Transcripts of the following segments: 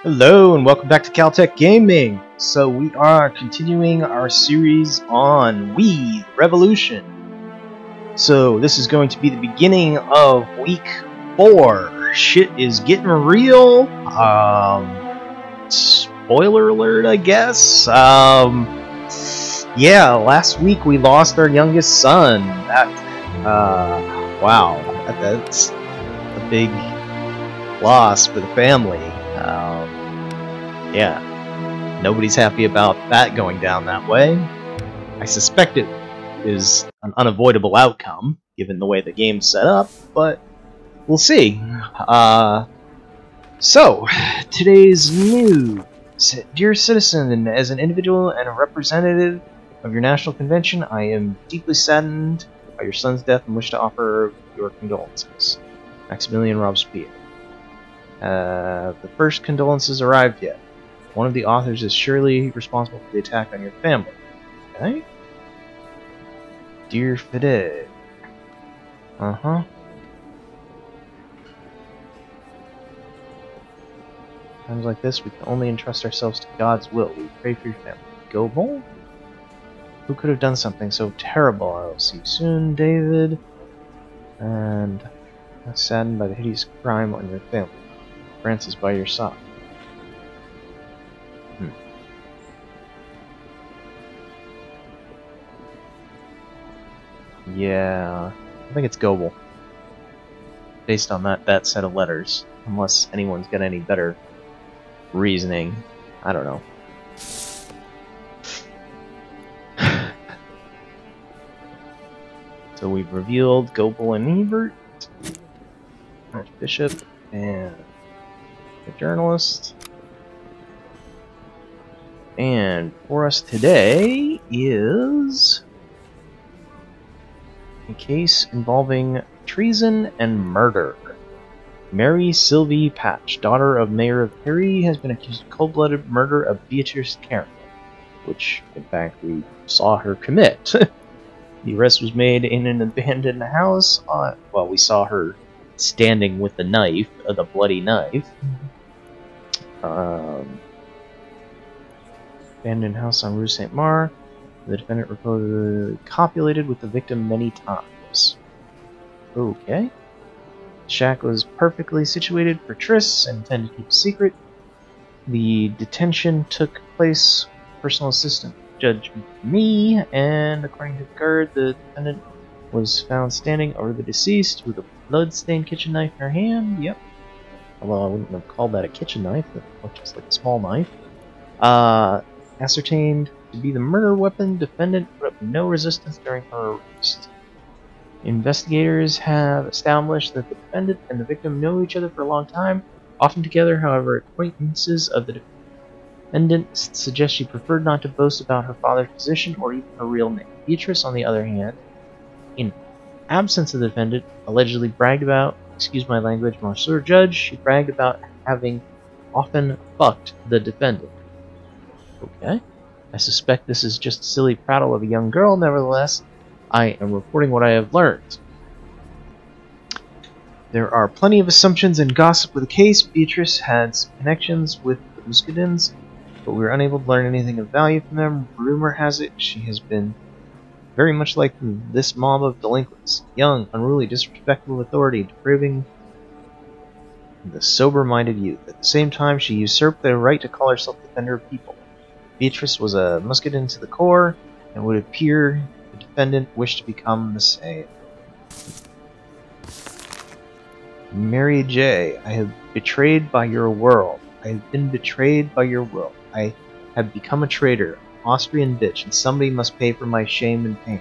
Hello and welcome back to Caltech Gaming. So we are continuing our series on Wii Revolution. So this is going to be the beginning of week 4. Shit is getting real. Spoiler alert, I guess. Yeah, last week we lost our youngest son. Wow, that's a big loss for the family. Yeah, nobody's happy about that going down that way. I suspect it is an unavoidable outcome, given the way the game's set up, but we'll see. So, today's news. Dear citizen, as an individual and a representative of your national convention, I am deeply saddened by your son's death and wish to offer your condolences. Maximilian Robespierre. The first condolences arrived yet. One of the authors is surely responsible for the attack on your family. Okay? Dear Fidel. Uh-huh. Times like this, we can only entrust ourselves to God's will. We pray for your family. Gobel? Who could have done something so terrible? I will see you soon, David. And I'm saddened by the hideous crime on your family. France is by your side. Yeah, I think it's Gobel. Based on that set of letters. Unless anyone's got any better reasoning. I don't know. So we've revealed Gobel and Ebert, Archbishop, and the journalist. And for us today is a case involving treason and murder. Mary Sylvie Patch, daughter of Mayor of Perry, has been accused of cold-blooded murder of Beatrice Caron, which, in fact, we saw her commit. The arrest was made in an abandoned house. Well, we saw her standing with the knife, the bloody knife. Abandoned house on Rue Saint Mar. The defendant reportedly copulated with the victim many times. Okay. The shack was perfectly situated for trysts and intended to keep a secret. The detention took place with personal assistant Judge Me, and according to the guard, the defendant was found standing over the deceased with a blood-stained kitchen knife in her hand. Yep. Although I wouldn't have called that a kitchen knife, it looked just like a small knife. Ascertained to be the murder weapon, defendant put up no resistance during her arrest. Investigators have established that the defendant and the victim know each other for a long time, often together. However, acquaintances of the defendant suggest she preferred not to boast about her father's position or even her real name. Beatrice, on the other hand, in absence of the defendant, allegedly bragged about, excuse my language, Monsieur Judge, she bragged about having often fucked the defendant. Okay. I suspect this is just a silly prattle of a young girl. Nevertheless, I am reporting what I have learned. There are plenty of assumptions and gossip with the case. Beatrice had some connections with the Muscadins, but we were unable to learn anything of value from them. Rumor has it she has been very much like this mob of delinquents. Young, unruly, disrespectful of authority, depriving the sober-minded youth. At the same time, she usurped the right to call herself defender of people. Beatrice was a Muscadin to the core, and would appear the defendant wished to become the same. Mary J., I have betrayed by your world. I have been betrayed by your will. I have become a traitor, Austrian bitch, and somebody must pay for my shame and pain.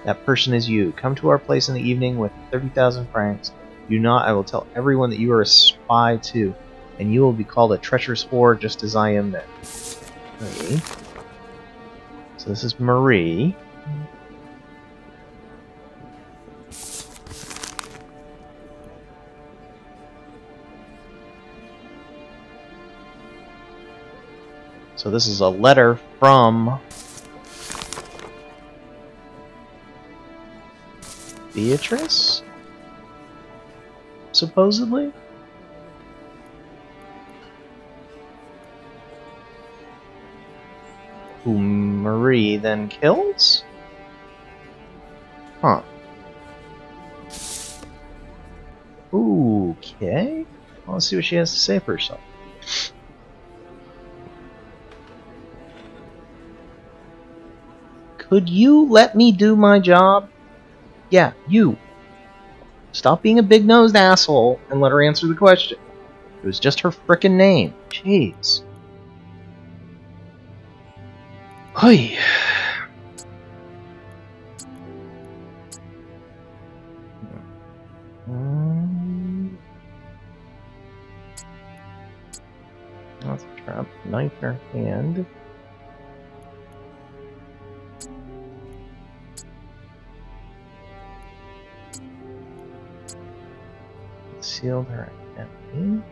That person is you. Come to our place in the evening with 30,000 francs. Do not, I will tell everyone that you are a spy too, and you will be called a treacherous whore just as I am then. Okay. So this is Marie. So this is a letter from Beatrice, supposedly? who Marie then kills? Huh. Okay. Well, let's see what she has to say for herself. Could you let me do my job? Yeah, you. Stop being a big-nosed asshole and let her answer the question. It was just her frickin' name. Jeez. Hey. That's a trap. Knife in her hand. Concealed her identity.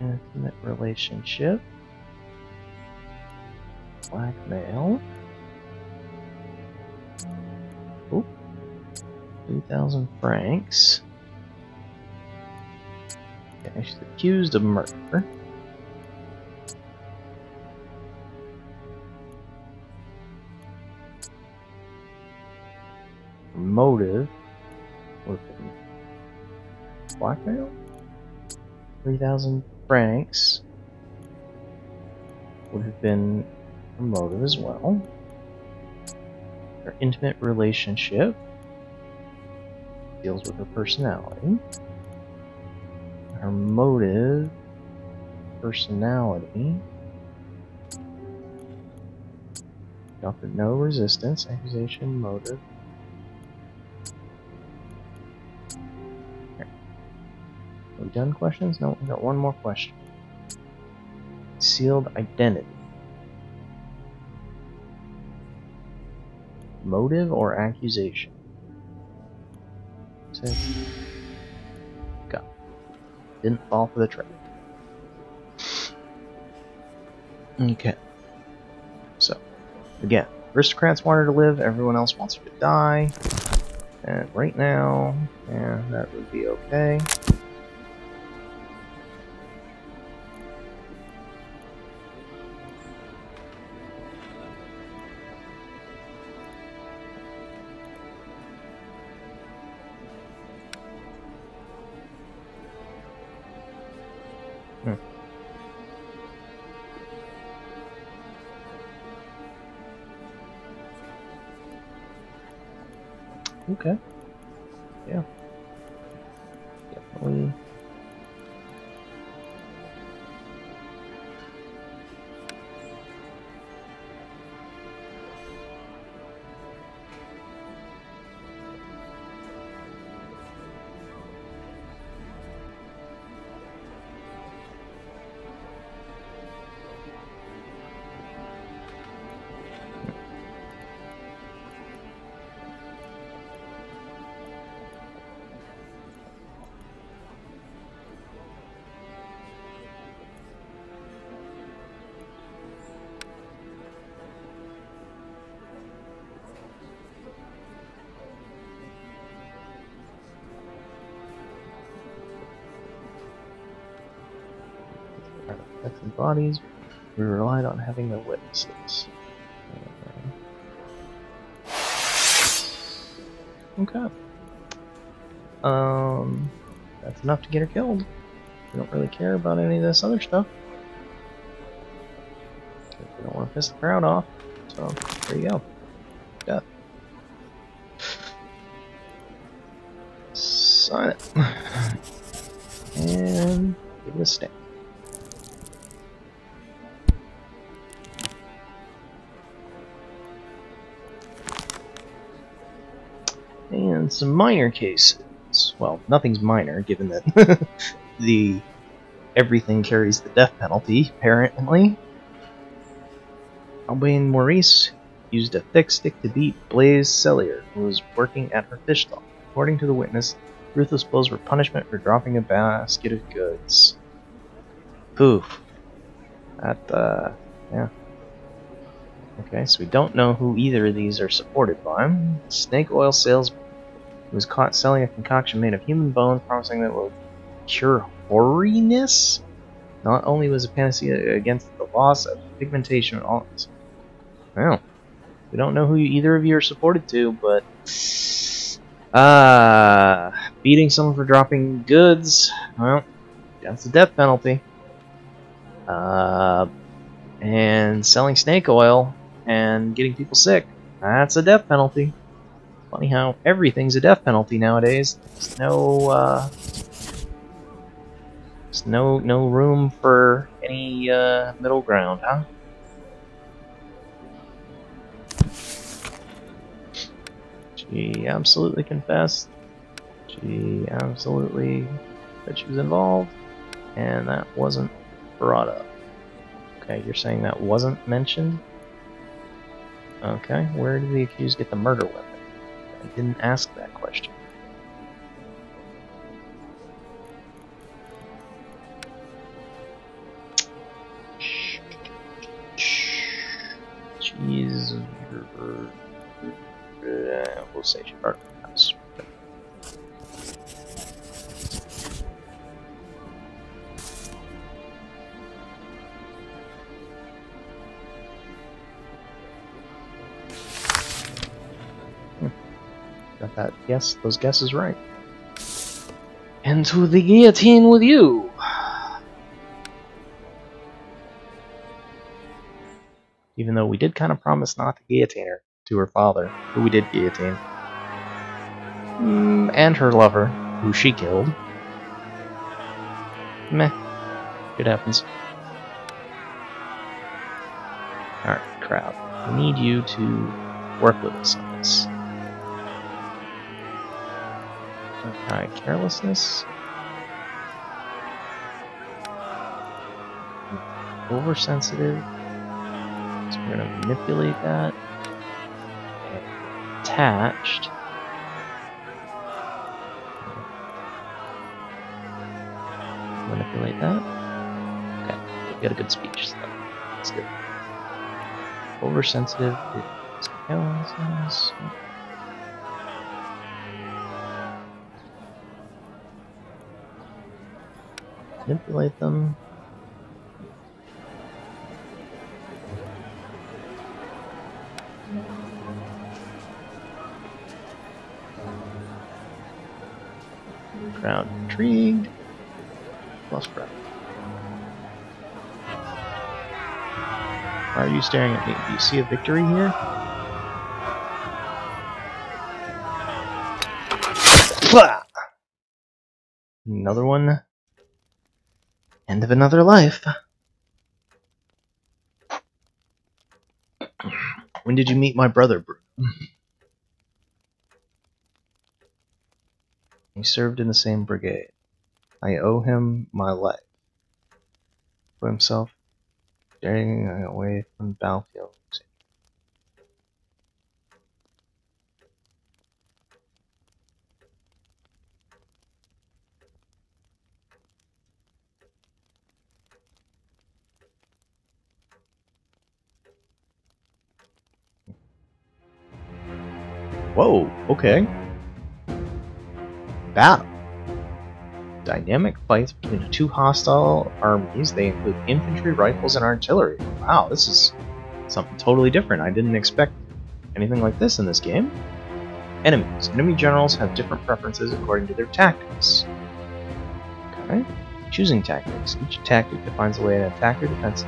Intimate relationship. Blackmail. Oop. 3,000 francs. Okay, she's accused of murder. Motive would have been blackmail? 3,000 francs would have been a motive as well. Her intimate relationship deals with her personality. Her motive, personality. Offered no resistance, accusation, motive. Here. Are we done questions? No, we got one more question. Sealed identity. Motive or accusation? Go. Didn't fall for the trap. Okay. So, again, aristocrats want her to live, everyone else wants her to die. And right now, yeah, that would be okay. Okay. Yeah. Definitely. Affected bodies. We relied on having no witnesses. Okay. That's enough to get her killed. We don't really care about any of this other stuff. We don't want to piss the crowd off. So, there you go. Death. Sign it. And give it a stamp. And some minor cases. Well, nothing's minor, given that everything carries the death penalty, apparently. Albane Maurice used a thick stick to beat Blaise Cellier, who was working at her fish stall. According to the witness, ruthless blows were punishment for dropping a basket of goods. Poof. Yeah. Okay, so we don't know who either of these are supported by. Snake oil salesman who was caught selling a concoction made of human bones, promising that it will cure hoariness. Not only was a panacea against the loss of pigmentation. All well, we don't know who either of you are supported to, but beating someone for dropping goods, well, that's a death penalty. And selling snake oil and getting people sick, that's a death penalty. Funny how everything's a death penalty nowadays. There's no room for any middle ground, huh? She absolutely confessed. She absolutely said she was involved, and that wasn't brought up. Okay, you're saying that wasn't mentioned? Okay, where did the accused get the murder weapon? I didn't ask that question. She's... we'll say she burned the house. Got that? Yes, those guesses right. And to the guillotine with you! Even though we did kind of promise not to guillotine her to her father, who we did guillotine. And her lover, who she killed. Meh. It happens. Alright, crowd. We need you to work with us on this. Alright, carelessness. Oversensitive. So we're going to manipulate that. And attached. Manipulate that. Okay, get a good speech. So that's good. Oversensitive is carelessness. Manipulate them. Crowd intrigued. Plus breath. Why are you staring at me? Do you see a victory here? Blah! Another one. End of another life. When did you meet my brother, Bruno? He served in the same brigade. I owe him my life. For himself, staring away from the battlefield. Whoa, okay. Battle. Dynamic fights between the two hostile armies. They include infantry, rifles, and artillery. Wow, this is something totally different. I didn't expect anything like this in this game. Enemies. Enemy generals have different preferences according to their tactics. Okay. Choosing tactics. Each tactic defines the way an attack or defense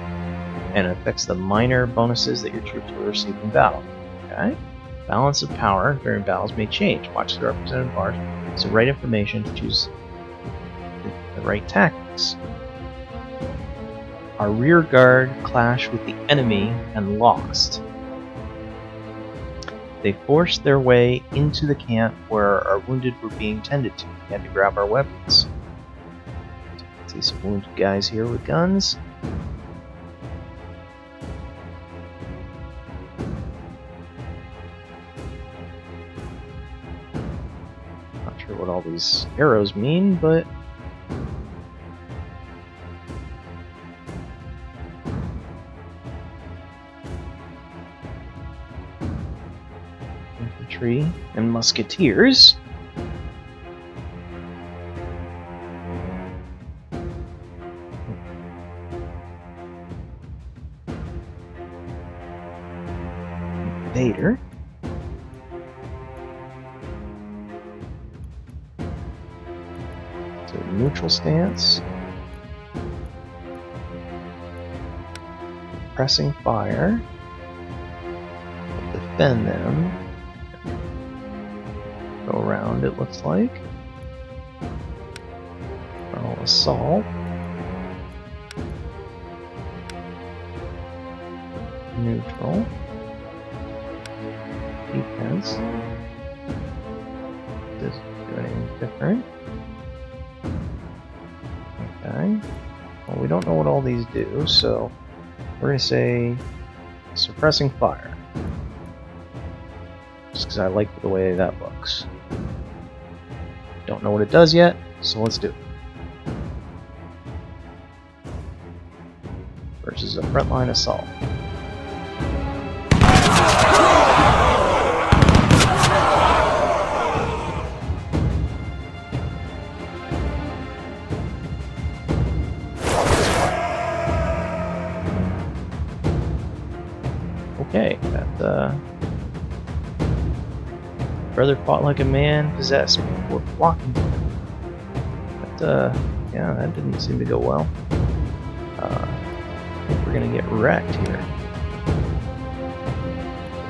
and affects the minor bonuses that your troops will receive in battle. Okay. Balance of power during battles may change. Watch the represented bars. It's the right information to choose the right tactics. Our rear guard clashed with the enemy and lost. They forced their way into the camp where our wounded were being tended to. We had to grab our weapons. See some wounded guys here with guns. Not sure what all these arrows mean, but infantry and musketeers. Vader. So neutral stance. Pressing fire. Defend them. Go around, it looks like. Frontal assault. Neutral. Defense. Doesn't do anything different. Okay. Well, we don't know what all these do, so we're going to say suppressing fire. Just because I like the way that looks. Don't know what it does yet, so let's do it. Versus a frontline assault. Okay, that brother fought like a man possessed before blocking him. But yeah, that didn't seem to go well. I think we're gonna get wrecked here.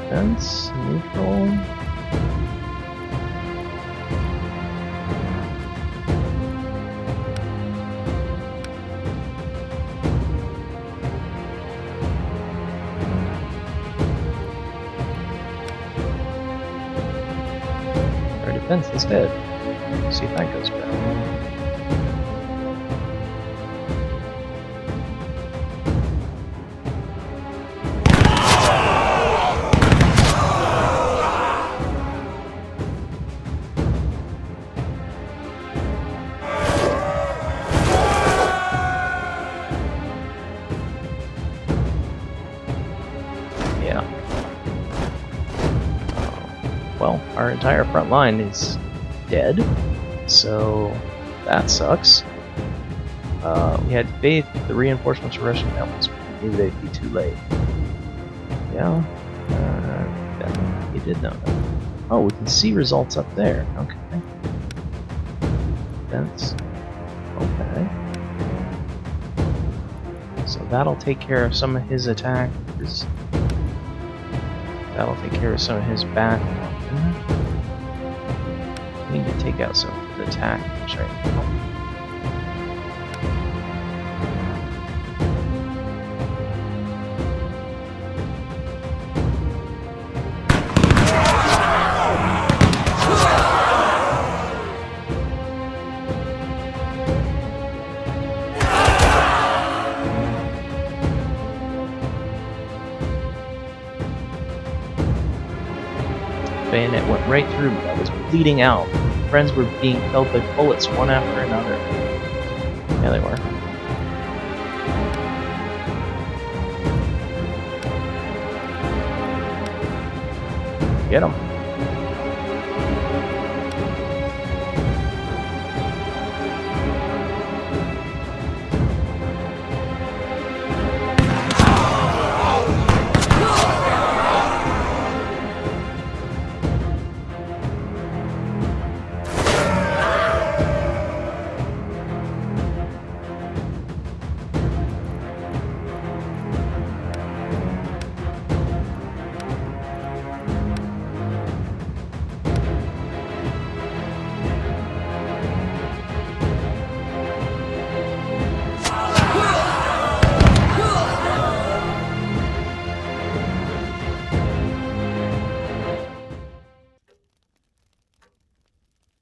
Defense, neutral. Defense instead. See if that goes better. Yeah. Well, our entire front line is dead, so that sucks. We had faith the reinforcements were rushing down, but we knew they'd be too late. Yeah, you did know that. Oh, we can see results up there. Okay. Defense. Okay. So that'll take care of some of his attackers. That'll take care of some of his back. I need to take out some of his attackers right now. Bayonet went right through me. I was bleeding out. Friends were being killed by bullets one after another. Yeah, they were. Get them.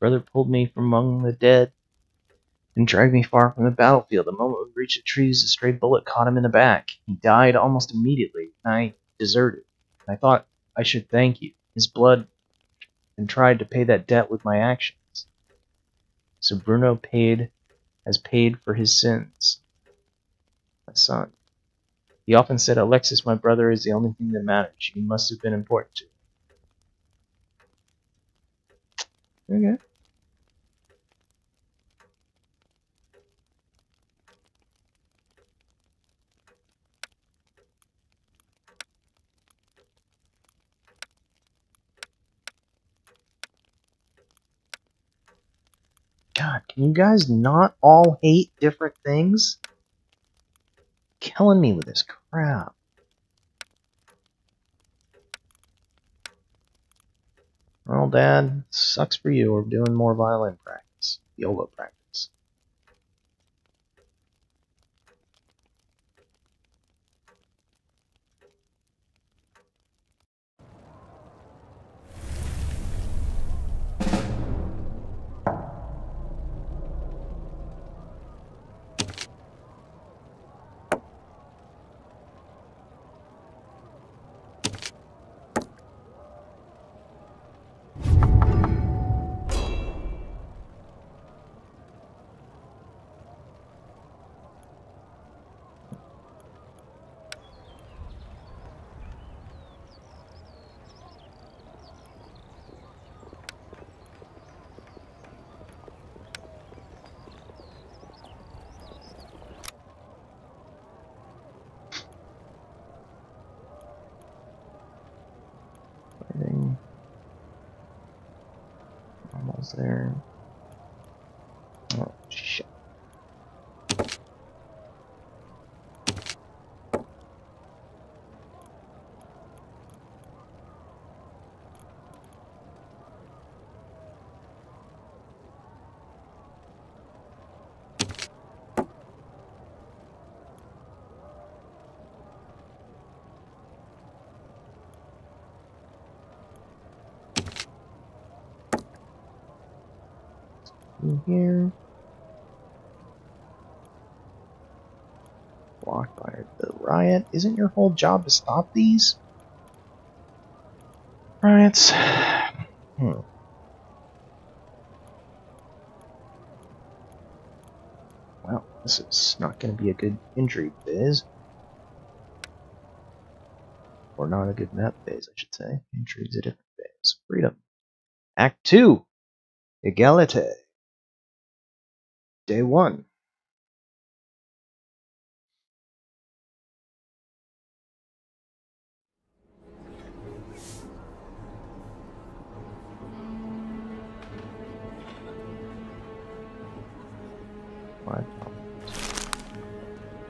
Brother pulled me from among the dead and dragged me far from the battlefield. The moment we reached the trees, a stray bullet caught him in the back. He died almost immediately, and I deserted. I thought I should thank you. His blood, and tried to pay that debt with my actions. So Bruno has paid for his sins. My son. He often said, Alexis, my brother, is the only thing that matters. You must have been important to him. Okay. God, can you guys not all hate different things? Killing me with this crap. Well, Dad, sucks for you. We're doing more violin practice. Yoga practice. Almost there. Oh, shit. In here. Blocked by the riot. Isn't your whole job to stop these riots? Well, this is not going to be a good intrigue phase. Or not a good map phase, I should say. Intrigue's a different phase. Freedom. Act 2. Egalite. Day 1.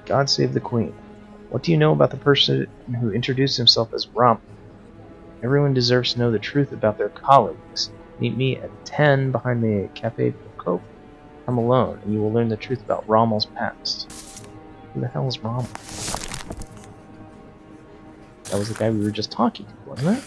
God save the Queen. What do you know about the person who introduced himself as Rom? Everyone deserves to know the truth about their colleagues. Meet me at 10 behind the Cafe Cope. Come alone, and you will learn the truth about Rommel's past. Who the hell is Rommel? That was the guy we were just talking to, wasn't it?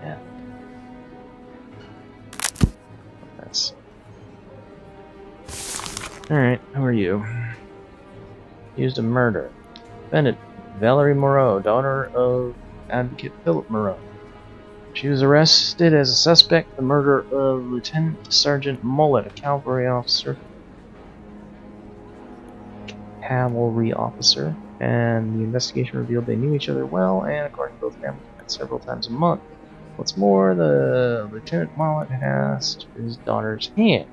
Yeah. That's... Alright, who are you? Accused of murder. Defendant, Valerie Moreau, daughter of Advocate Philip Moreau. She was arrested as a suspect in the murder of Lieutenant Sergeant Mullet, a cavalry officer, and the investigation revealed they knew each other well, and according to both families, met several times a month. What's more, the Lieutenant Mullet had asked for his daughter's hand.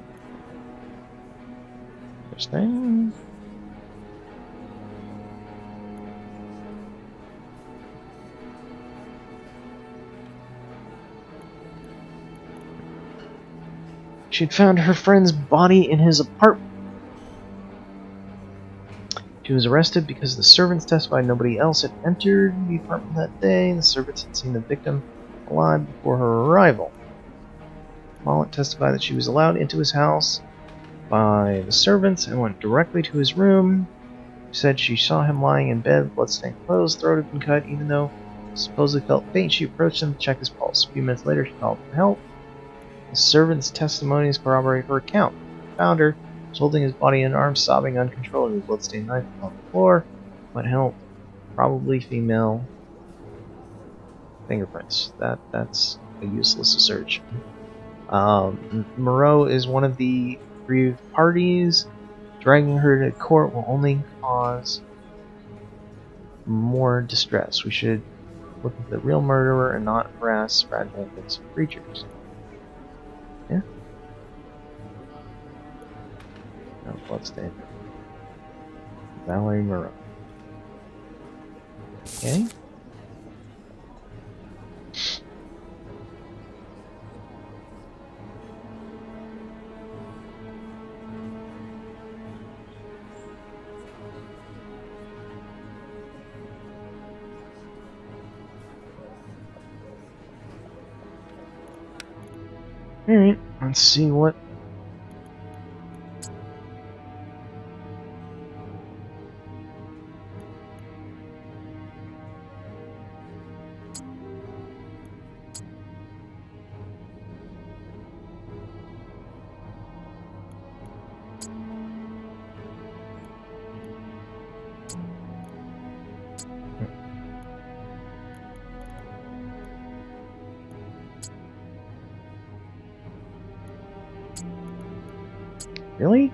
Interesting. She'd found her friend's body in his apartment. She was arrested because the servants testified nobody else had entered the apartment that day. The servants had seen the victim alive before her arrival. Mullet testified that she was allowed into his house by the servants and went directly to his room. She said she saw him lying in bed with bloodstained clothes, throat had been cut. Even though he supposedly felt faint, she approached him to check his pulse. A few minutes later, she called for help. The servants' testimonies corroborate her account. Found her. was holding his body in arms, sobbing uncontrollably. A bloodstained knife on the floor. What helped? Probably female fingerprints. That's a useless assertion. Moreau is one of the aggrieved parties. Dragging her to court will only cause more distress. We should look at the real murderer and not harass fragile innocent creatures. Yeah. No bloodstain. Valerie Moreau. Okay. Alright, let's see what. Really?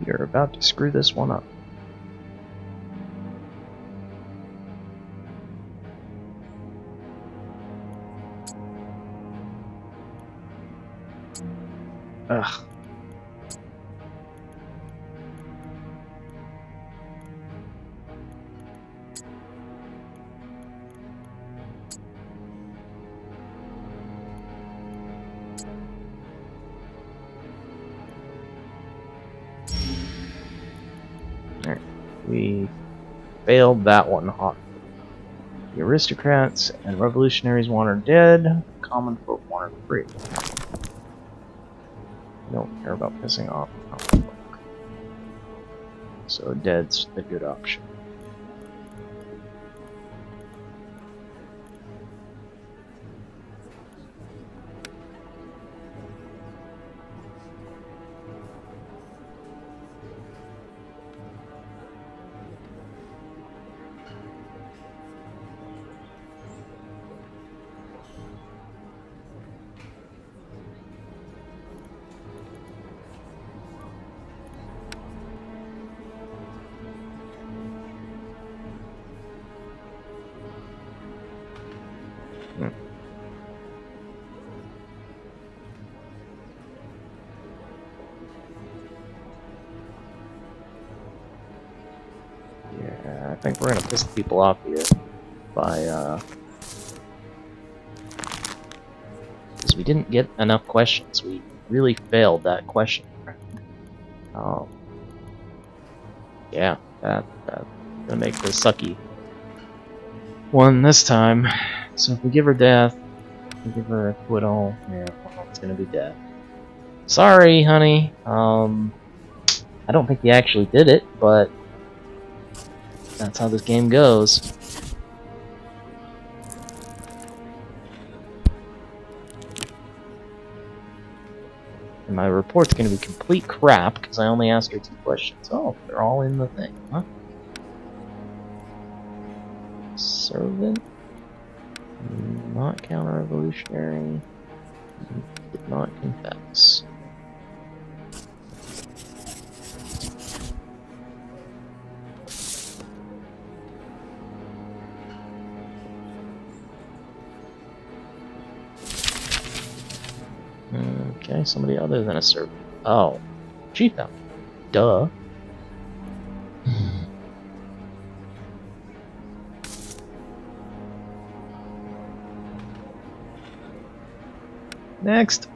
You're about to screw this one up. Ugh. Alright. We failed that one hot. The aristocrats and revolutionaries want her dead. Common folk want her free. We don't care about pissing off common folk. So dead's the good option. Yeah, I think we're gonna piss people off here by because we didn't get enough questions. We really failed that question. Yeah, that's gonna make the sucky one this time. So if we give her death, we give her acquittal. Yeah, well, it's gonna be death. Sorry, honey. I don't think you actually did it, but that's how this game goes. And my report's gonna be complete crap because I only asked her 2 questions. Oh, they're all in the thing, huh? Servant? Not counter-revolutionary. Did not confess. Okay, somebody other than a servant. Oh, Chief out. Duh. Next.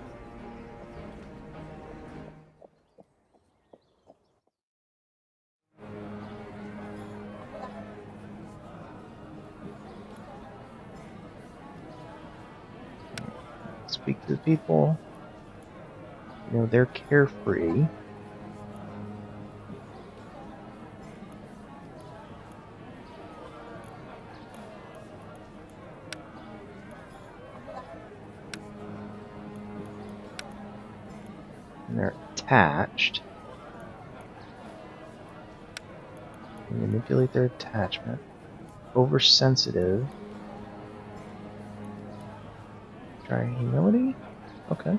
Speak to the people. You know, they're carefree. And they're attached. You manipulate their attachment. Oversensitive. Try humility? Okay.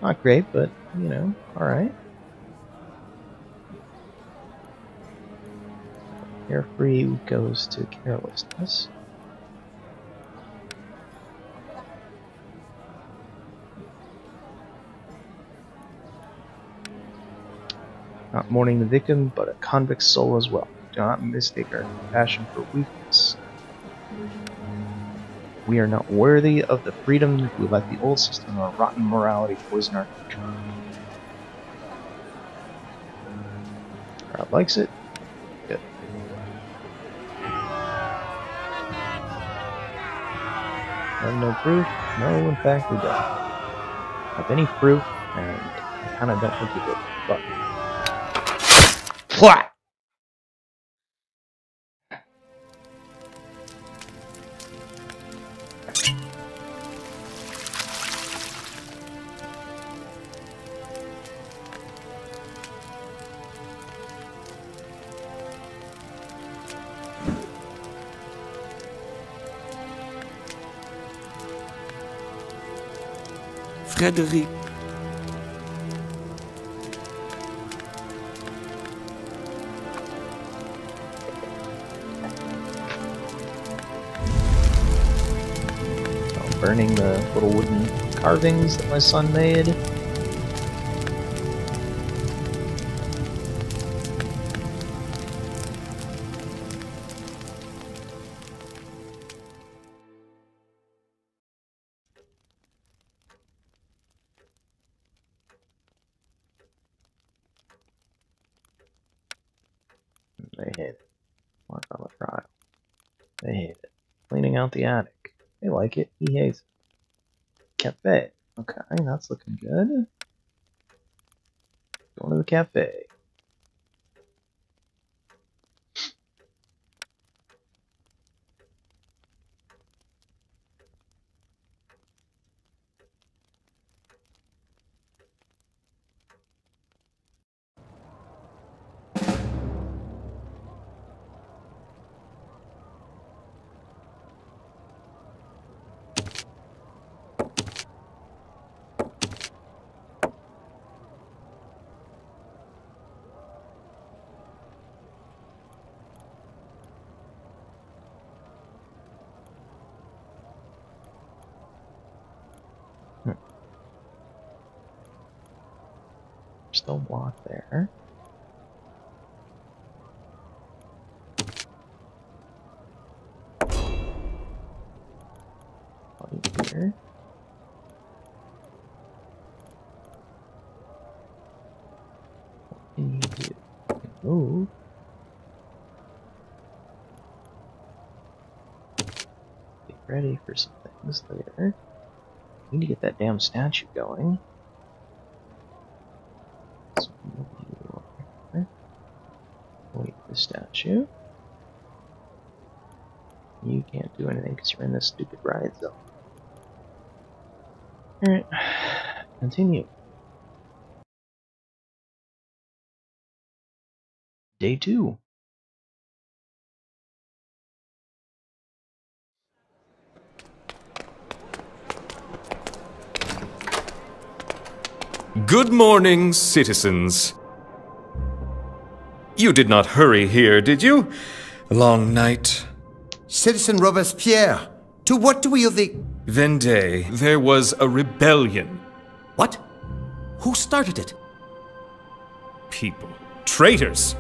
Not great, but, you know, alright. Carefree goes to carelessness. Not mourning the victim, but a convict's soul as well. Do not mistake our compassion for weakness. We are not worthy of the freedom if we let the old system of rotten morality poison our future. Crowd likes it. Good. Have no proof? No, in fact, we don't. Have any proof, and I kinda don't think we did. But what? Frédéric. Burning the little wooden carvings that my son made. They hate it. Mark on the trial. They hate it. Cleaning out the attic. They like it. He hates it. Cafe. Okay, that's looking good. Going to the cafe. Still blocked there. Body here. What can you do? You can move. Get ready for some things later. Need to get that damn statue going. So move you over here. Wait for the statue. You can't do anything because you're in this stupid riot zone. Alright, continue. Day 2. Good morning, citizens. You did not hurry here, did you? Long night. Citizen Robespierre, to what do we owe the... Vendée, there was a rebellion. What? Who started it? People. Traitors.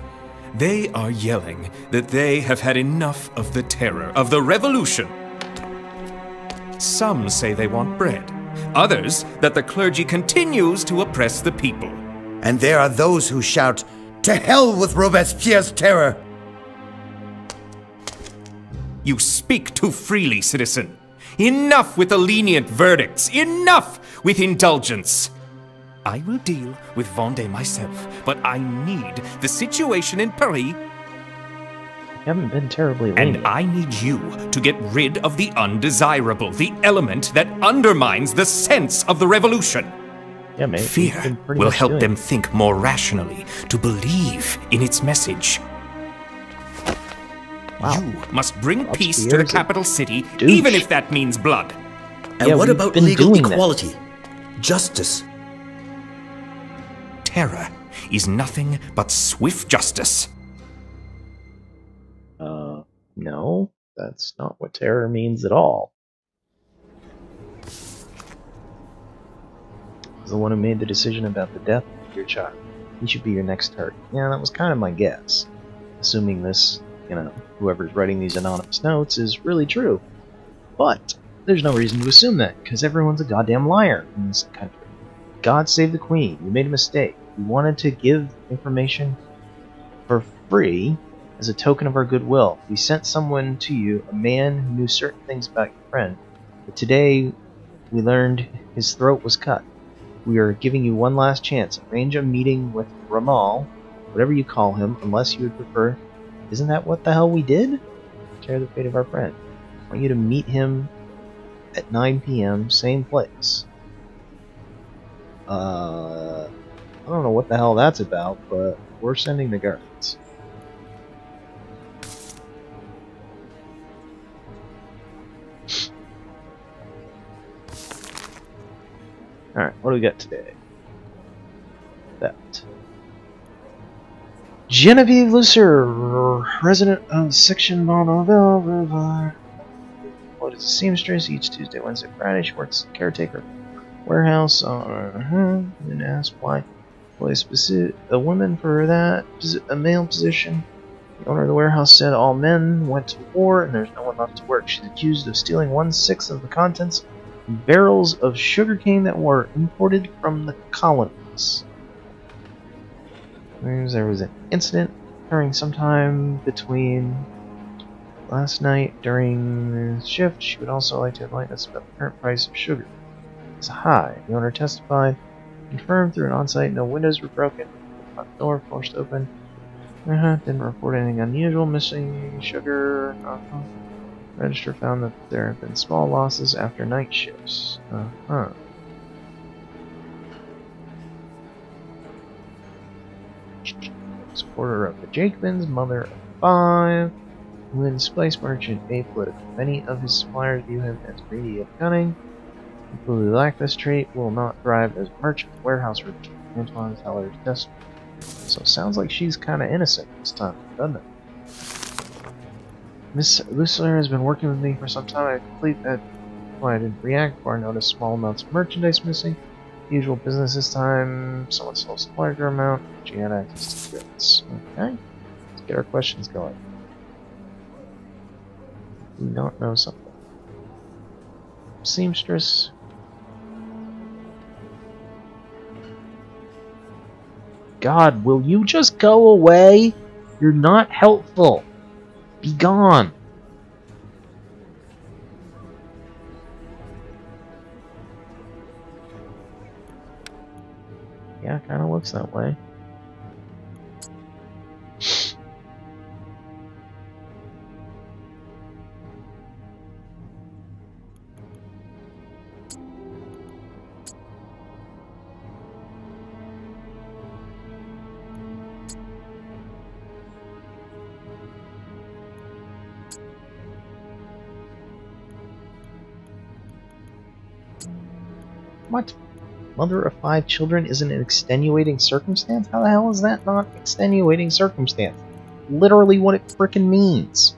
They are yelling that they have had enough of the terror, of the revolution. Some say they want bread. Others, that the clergy continues to oppress the people. And there are those who shout, "To hell with Robespierre's terror!" You speak too freely, citizen. Enough with the lenient verdicts. Enough with indulgence. I will deal with Vendée myself, but I need the situation in Paris. You haven't been terribly lenient. And I need you to get rid of the undesirable, the element that undermines the sense of the revolution. Yeah, mate. Fear will help them think more rationally, to believe in its message. Wow. You must bring peace to the Robespierre's capital city, douche. even if that means blood. And Yeah, what we've about been legal doing that. equality? Justice? Terror is nothing but swift justice. No, that's not what terror means at all. The one who made the decision about the death of your child. He should be your next target. Yeah, that was kind of my guess. Assuming this, whoever's writing these anonymous notes is really true. But there's no reason to assume that, because everyone's a goddamn liar in this country. God save the Queen. You made a mistake. We wanted to give information for free as a token of our goodwill. We sent someone to you, a man who knew certain things about your friend, but today we learned his throat was cut. We are giving you one last chance. Arrange a meeting with Ramal, whatever you call him, unless you would prefer. Isn't that what the hell we did? Share the fate of our friend. I want you to meet him at 9 p.m., same place. I don't know what the hell that's about, but we're sending the guards. Alright, what do we got today? That. Genevieve Lucer, resident of Section Bonneville. What is a seamstress? Each Tuesday, Wednesday, Friday. She works as a caretaker warehouse. And asked why. A woman for that, a male position. The owner of the warehouse said all men went to war and there's no one left to work. She's accused of stealing 1/6 of the contents of barrels of sugarcane that were imported from the colonies. There was an incident occurring sometime between last night during the shift. She would also like to enlighten us about the current price of sugar. It's high. The owner testified, confirmed through an on-site, no windows were broken, the front door forced open. Didn't report anything unusual, missing sugar. Register found that there have been small losses after night shifts. Supporter of the Jacobins, mother of 5. When spice merchant, apolitical. Many of his suppliers view him as greedy and cunning. People who lack this trait will not thrive as merchant warehouse merchant. Antoine Teller's testimony. So sounds like she's kind of innocent this time, doesn't it? Miss Lucifer has been working with me for some time. I complete that. Why I didn't react before I noticed small amounts of merchandise missing. Usual business this time. Someone sells a larger amount. She had access to goods. Okay. Let's get our questions going. Do not know something. Seamstress. God, will you just go away? You're not helpful. Be gone. Yeah, kind of looks that way. What? Mother of 5 children isn't an extenuating circumstance? How the hell is that not extenuating circumstance? Literally what it frickin' means.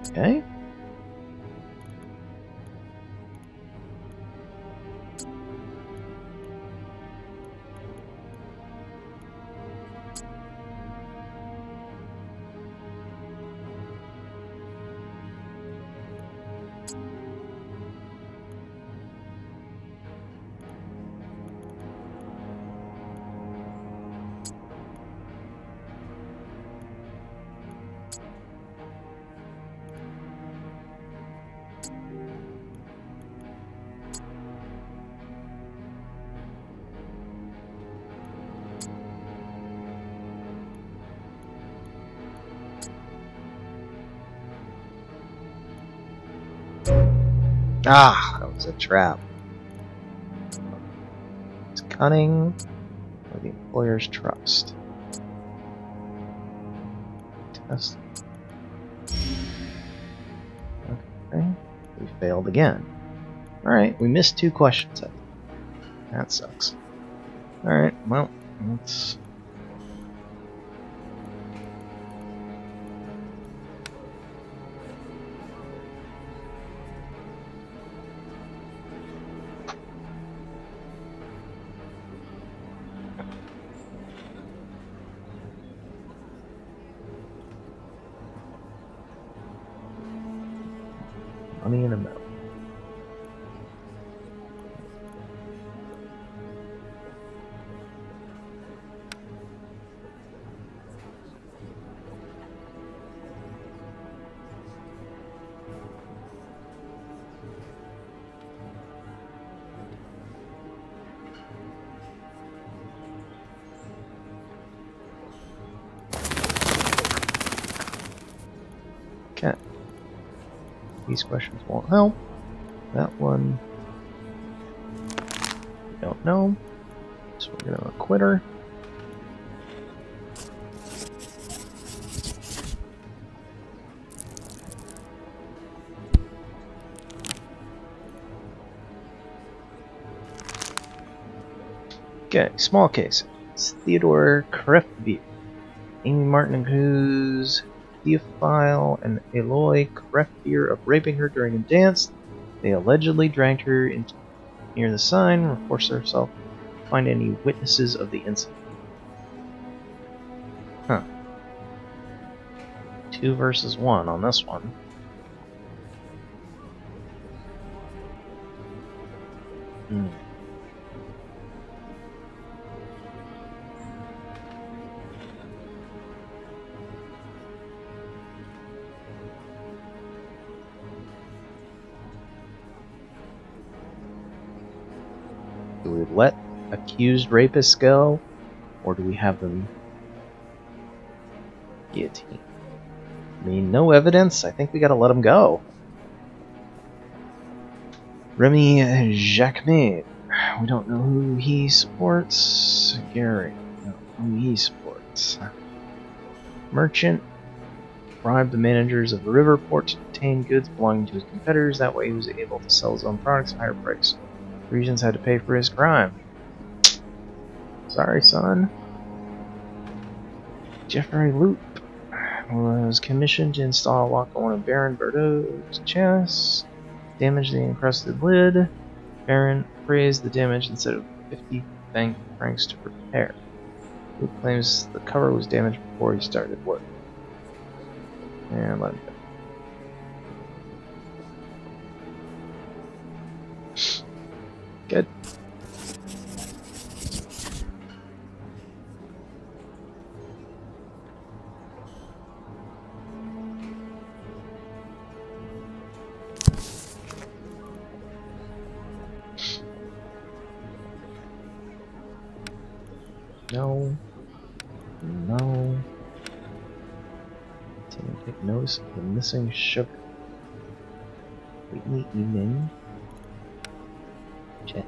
Okay. Ah, that was a trap. It's cunning or the employer's trust. Test. Okay, we failed again. Alright, we missed 2 questions. That sucks. Alright, well, let's... money in a mill. Okay. These questions won't help. That one, we don't know. So we're gonna acquit her. Okay, small case. It's Theodore Krefbier, Amy Martin accused Theophile and Eloy Krefbier of raping her during a dance. They allegedly dragged her into near the sign and forced herself to find any witnesses of the incident. Huh. 2 versus 1 on this one. Hmm. Do we let accused rapists go, or do we have them guillotine? I mean, no evidence. I think we gotta let them go. Remy Jacquemin. We don't know who he supports. Gary. No, who he supports. Merchant. Bribed the managers of the river port to obtain goods belonging to his competitors. That way he was able to sell his own products at a higher price. Regents had to pay for his crime. Sorry, son. Jeffrey Loop was commissioned to install a lock on one of Baron Berto's chests. Damage the encrusted lid. Baron praised the damage instead of 50 bank francs to repair. Loop claims the cover was damaged before he started work. And let him go. Good. No. No. Didn't take notice of the missing sugar. Late in the evening. Check.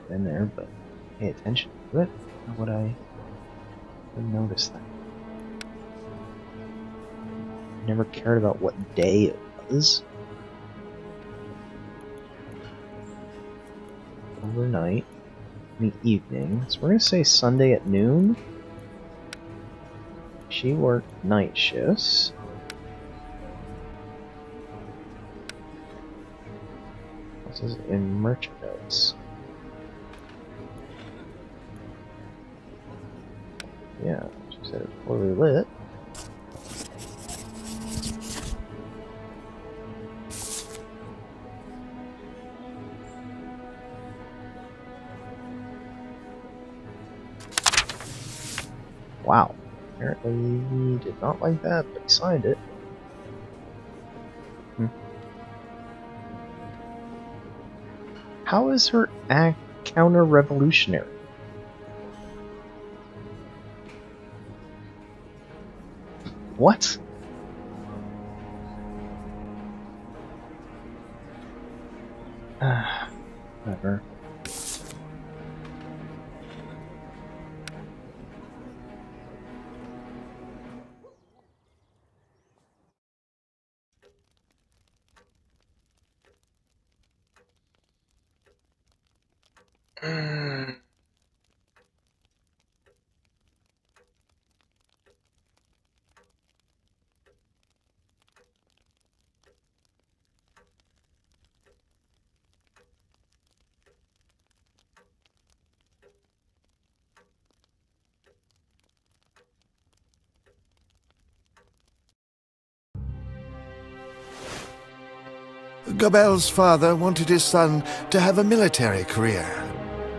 Been there, but pay attention to it. How would I notice that? Never cared about what day it was. Overnight. In the evening. So we're gonna say Sunday at noon. She worked night shifts. This is in merchandise. Yeah, she said it was poorly lit. Wow. Apparently he did not like that, but he signed it. How is her act counter-revolutionary? What? Whatever. Gobel's father wanted his son to have a military career.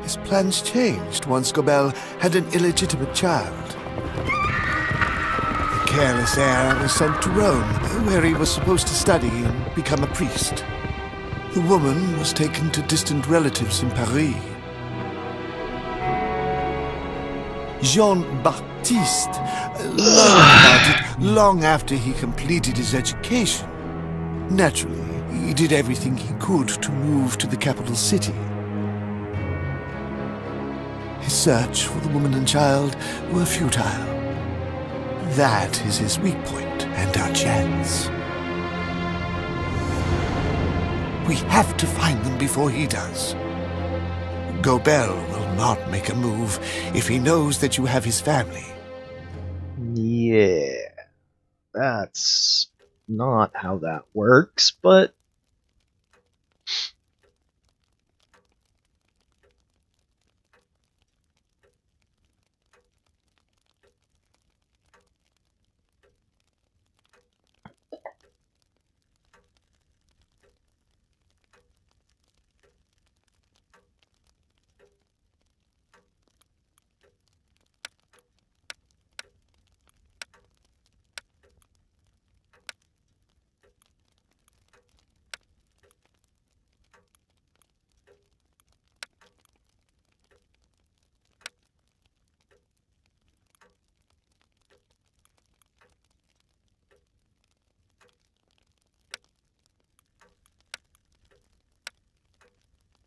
His plans changed once Gobel had an illegitimate child. The careless heir was sent to Rome, where he was supposed to study and become a priest. The woman was taken to distant relatives in Paris. Jean-Baptiste learned about it long after he completed his education. Naturally, he did everything he could to move to the capital city. His search for the woman and child were futile. That is his weak point and our chance. We have to find them before he does. Gobel will not make a move if he knows that you have his family. Yeah. That's not how that works, but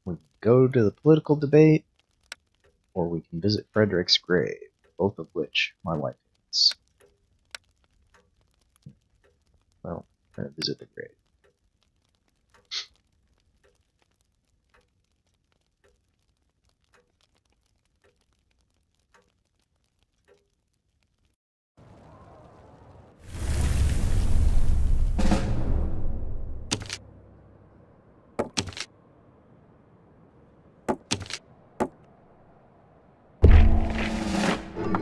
we can go to the political debate, or we can visit Frederick's grave, both of which my wife hates. Well, I'm gonna visit the grave.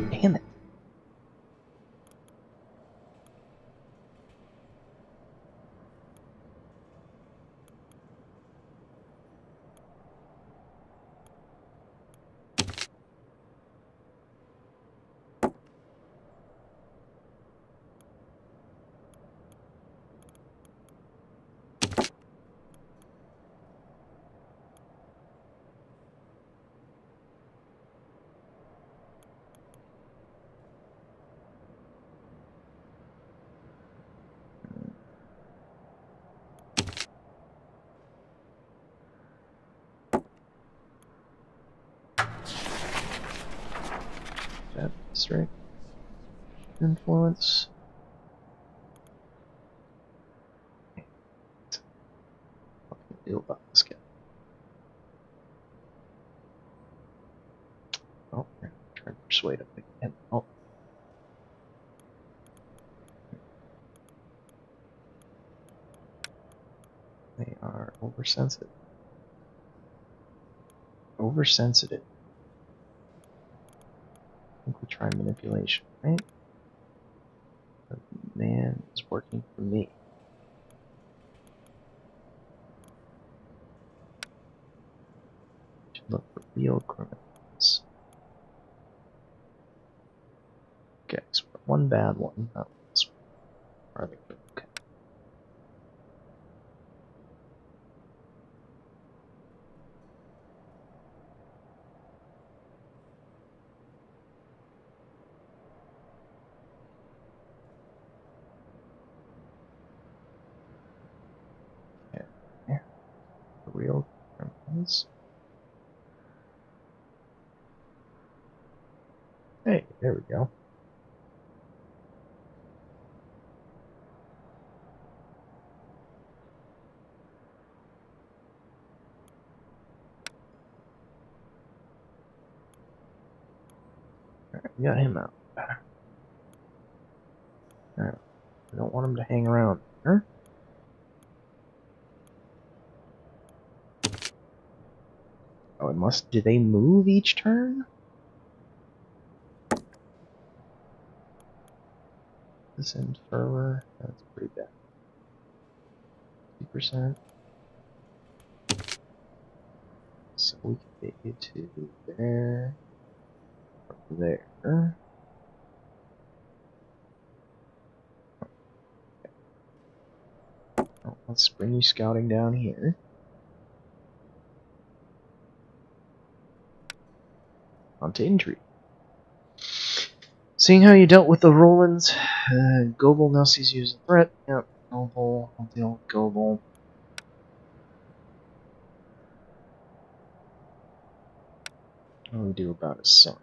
Damn it. That's right. Influence. What can I do about this guy? Oh, we're gonna try to persuade him again. Oh. They are oversensitive. Oversensitive. I think we'll try manipulation, right? The man is working for me. To look for real criminals. Okay, so one bad one. That one's rather good. Okay. Yeah. The real criminals. Hey, there we go. Alright, we got him out. Alright, we don't want him to hang around here. Oh, it must. Do they move each turn? This end fervor. That's pretty bad. 2%. So we can get you to there. Or there. Oh, let's bring you scouting down here. Plantain tree. Seeing how you dealt with the Rolands, Goebel now sees you as a threat. Yep, Goebel. I'll deal with Goebel. What do we do about his son?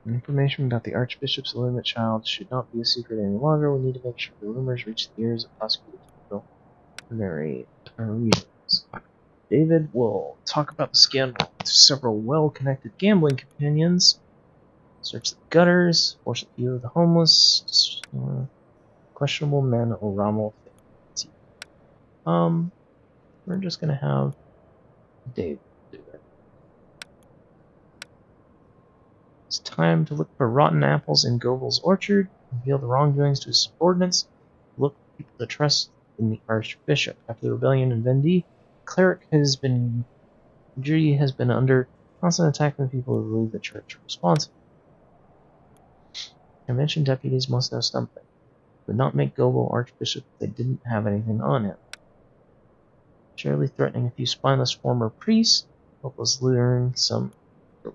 Information about the Archbishop's illegitimate child should not be a secret any longer. We need to make sure the rumors reach the ears of prosecutors and narrate our readers. David will talk about the scandal with several well-connected gambling companions. Search the gutters, force a view of the homeless, questionable men or Rommel. We're just gonna have Dave do it. It's time to look for rotten apples in Goebel's orchard, reveal the wrongdoings to his subordinates, look for people to trust in the Archbishop. After the rebellion in Vendee, Judy has been under constant attack from people who believe the church responsible. I mentioned deputies must know something. Would not make Goebel Archbishop if they didn't have anything on him. Surely threatening a few spineless former priests, hope us learn some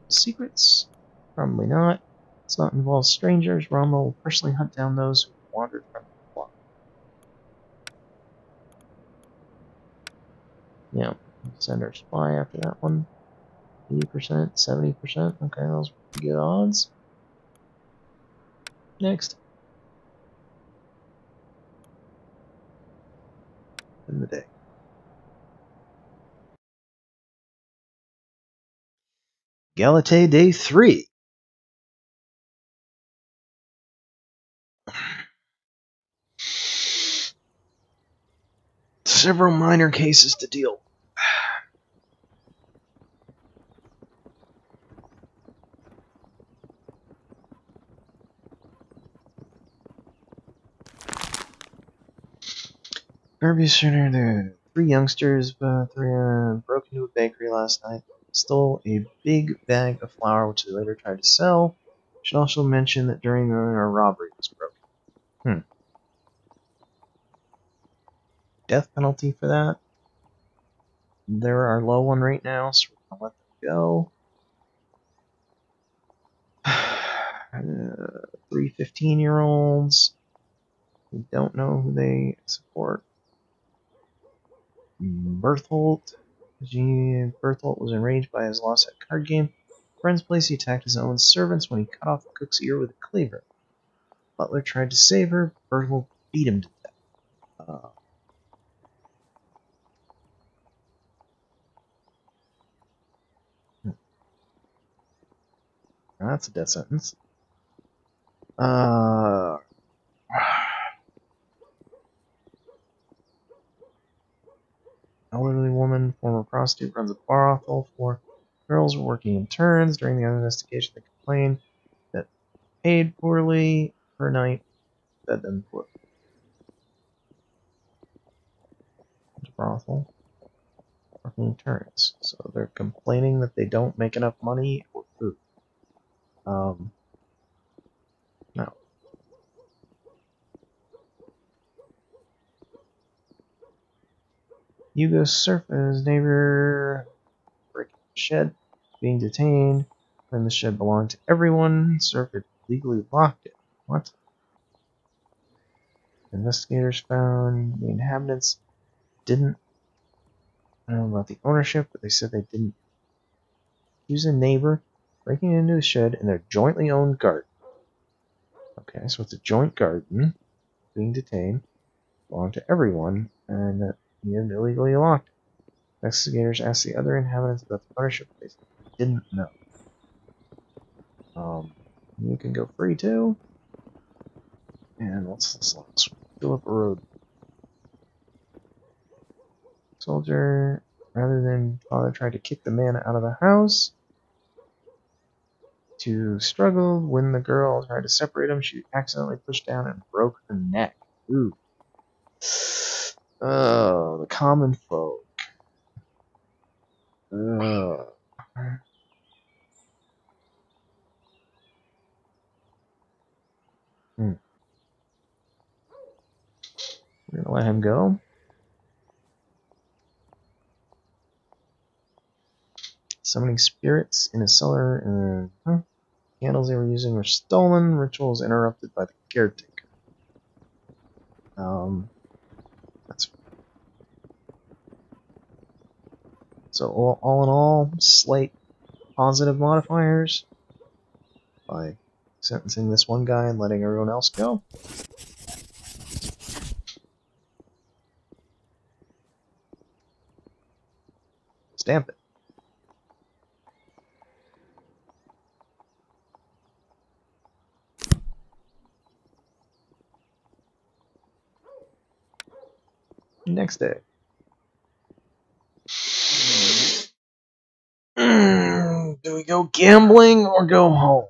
secrets. Probably not. Let's not involve strangers. Rommel will personally hunt down those who wandered from the flock. Yeah, send our spy after that one. 80%, 70%. Okay, those are pretty good odds. Next. In the day. Galate Day 3. Several minor cases to deal with. Fairview Center, the three youngsters broke into a bakery last night, stole a big bag of flour, which they later tried to sell. Should also mention that during the robbery was broken. Death penalty for that. They're our low one right now, so we're gonna let them go. 3 15-year-olds. We don't know who they support. Berthold was enraged by his loss at a card game. Friend's place, he attacked his own servants when he cut off the cook's ear with a cleaver. Butler tried to save her. Berthold beat him to death. That's a death sentence. Elderly woman, former prostitute, runs a brothel. 4 girls were working in turns. During the investigation, they complained that paid poorly per night, fed them poorly. Brothel, working in turns. So they're complaining that they don't make enough money or food. Hugo Surfa's neighbor breaking the shed, being detained. When the shed belonged to everyone, Surf had legally locked it. What? Investigators found the inhabitants didn't. I don't know about the ownership, but they said they didn't use a neighbor breaking into the shed in their jointly owned garden. Okay, so it's a joint garden. Being detained belonged to everyone, and that he had illegally locked it. Investigators asked the other inhabitants about the ownership. They didn't know. You can go free too. And what's this last one? Philip Road. Soldier, rather than father tried to kick the man out of the house. To struggle when the girl tried to separate him, she accidentally pushed down and broke her neck. Ooh. Oh, the common folk. Ugh. We're gonna let him go. Summoning spirits in a cellar and candles they were using were stolen. Rituals interrupted by the caretaker. That's so all in all, slight positive modifiers by sentencing this one guy and letting everyone else go. Stamp it. Next day. Do we go gambling or go home?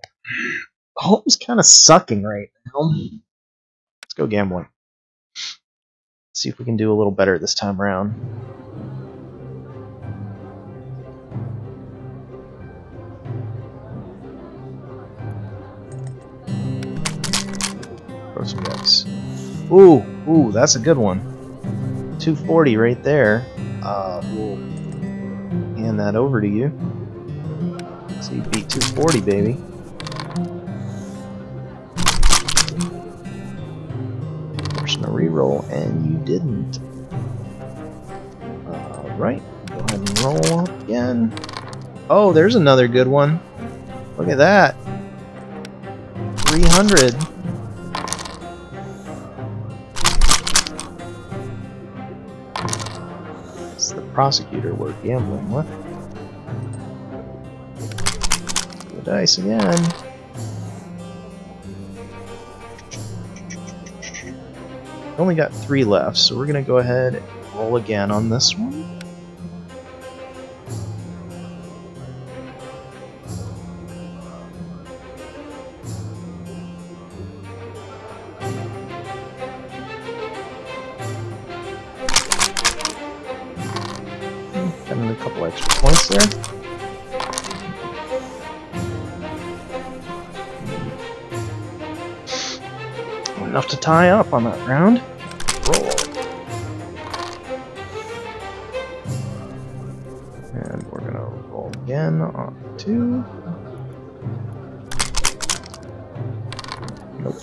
Home's kind of sucking right now. Let's go gambling. See if we can do a little better this time around. Throw some dice. Ooh, that's a good one. 240 right there. We'll hand that over to you. So you beat 240, baby. Forcing a reroll, and you didn't. Alright, go ahead and roll up again. Oh, there's another good one. Look at that. 300. It's the prosecutor we're gambling with. The dice again. Only got 3 left, so we're gonna go ahead and roll again on this one. Got in a couple extra points there. Enough to tie up on that round. Roll. And we're gonna roll again on 2. Nope.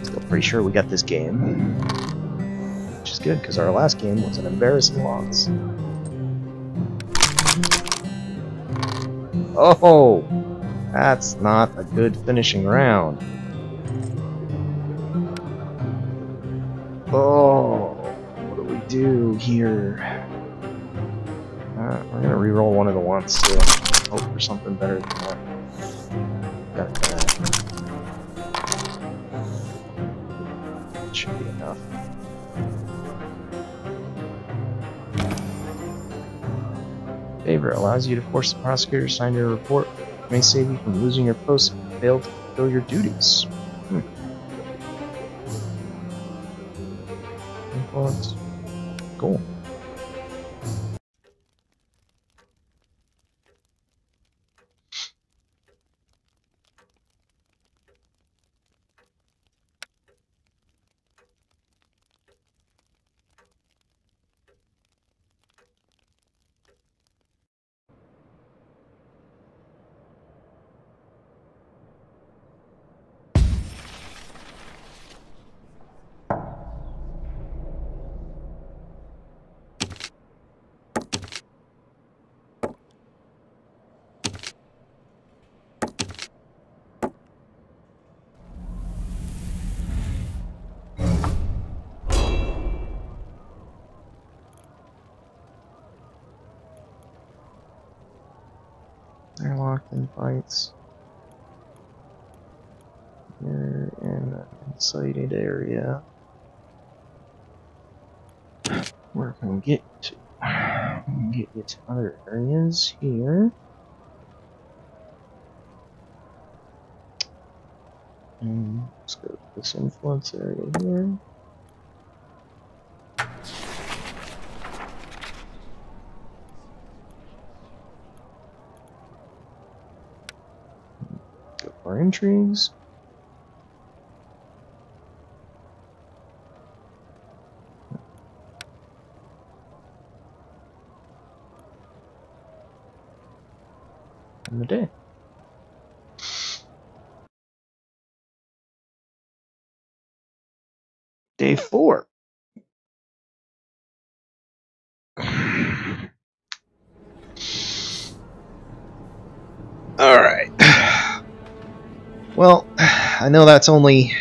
Still pretty sure we got this game. Which is good, because our last game was an embarrassing loss. Oh! That's not a good finishing round. Oh, what do we do here? We're gonna re-roll one of the ones to hope for something better than that. Got that. Should be enough. Favor allows you to force the prosecutor to sign your report. It may save you from losing your post if you fail to fulfill your duties. Influence. Cool. They're locked in fights. You're in an incited area. We're gonna get to other areas here. And let's go to this influence area here. Go for intrigues. And the day. Day 4. Alright. Well, I know that's only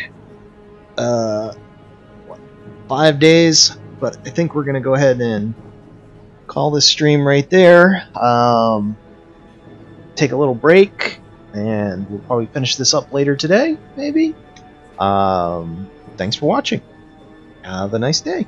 5 days, but I think we're gonna go ahead and call this stream right there. Take a little break, and we'll probably finish this up later today, maybe. Thanks for watching. Have a nice day.